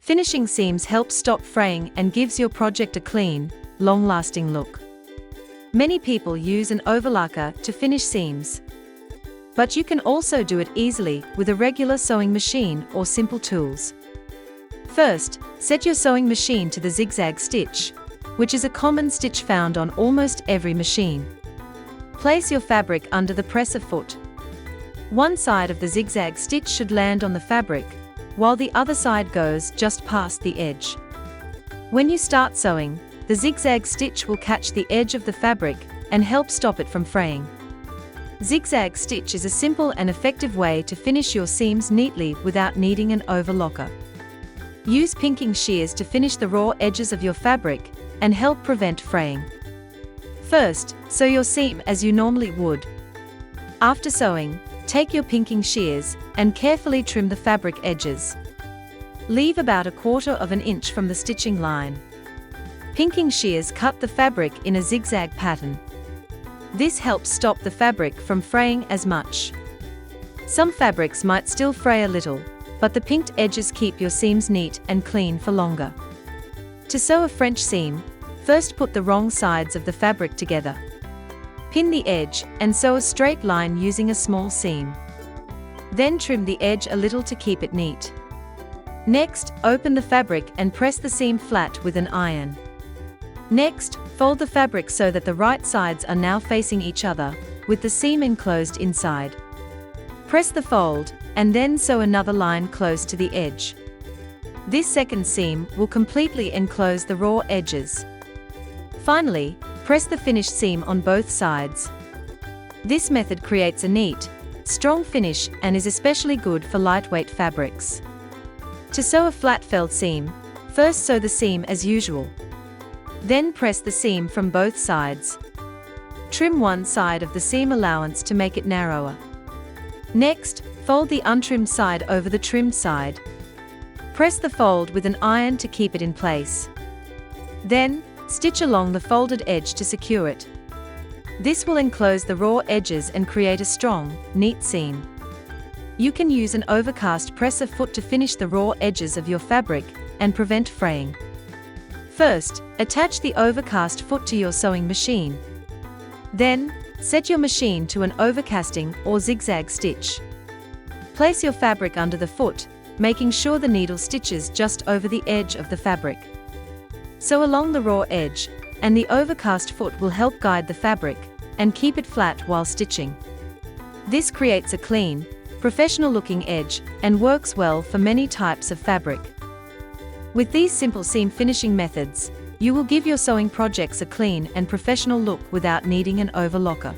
Finishing seams helps stop fraying and gives your project a clean, long-lasting look. Many people use an overlocker to finish seams. But you can also do it easily with a regular sewing machine or simple tools. First, set your sewing machine to the zigzag stitch, which is a common stitch found on almost every machine. Place your fabric under the presser foot. One side of the zigzag stitch should land on the fabric, while the other side goes just past the edge. When you start sewing, the zigzag stitch will catch the edge of the fabric and help stop it from fraying. Zigzag stitch is a simple and effective way to finish your seams neatly without needing an overlocker. Use pinking shears to finish the raw edges of your fabric and help prevent fraying. First, sew your seam as you normally would. After sewing, take your pinking shears and carefully trim the fabric edges. Leave about 1/4 inch from the stitching line. Pinking shears cut the fabric in a zigzag pattern. This helps stop the fabric from fraying as much. Some fabrics might still fray a little, but the pinked edges keep your seams neat and clean for longer. To sew a French seam, first put the wrong sides of the fabric together. Pin the edge and sew a straight line using a small seam. Then trim the edge a little to keep it neat. Next, open the fabric and press the seam flat with an iron. Next, fold the fabric so that the right sides are now facing each other, with the seam enclosed inside. Press the fold, and then sew another line close to the edge. This second seam will completely enclose the raw edges. Finally, press the finished seam on both sides. This method creates a neat, strong finish and is especially good for lightweight fabrics. To sew a flat felt seam, first sew the seam as usual. Then press the seam from both sides. Trim one side of the seam allowance to make it narrower. Next, fold the untrimmed side over the trimmed side. Press the fold with an iron to keep it in place. Then, stitch along the folded edge to secure it. This will enclose the raw edges and create a strong, neat seam. You can use an overcast presser foot to finish the raw edges of your fabric and prevent fraying. First, attach the overcast foot to your sewing machine. Then, set your machine to an overcasting or zigzag stitch. Place your fabric under the foot, making sure the needle stitches just over the edge of the fabric. Sew along the raw edge, and the overcast foot will help guide the fabric and keep it flat while stitching. This creates a clean, professional-looking edge and works well for many types of fabric. With these simple seam finishing methods, you will give your sewing projects a clean and professional look without needing an overlocker.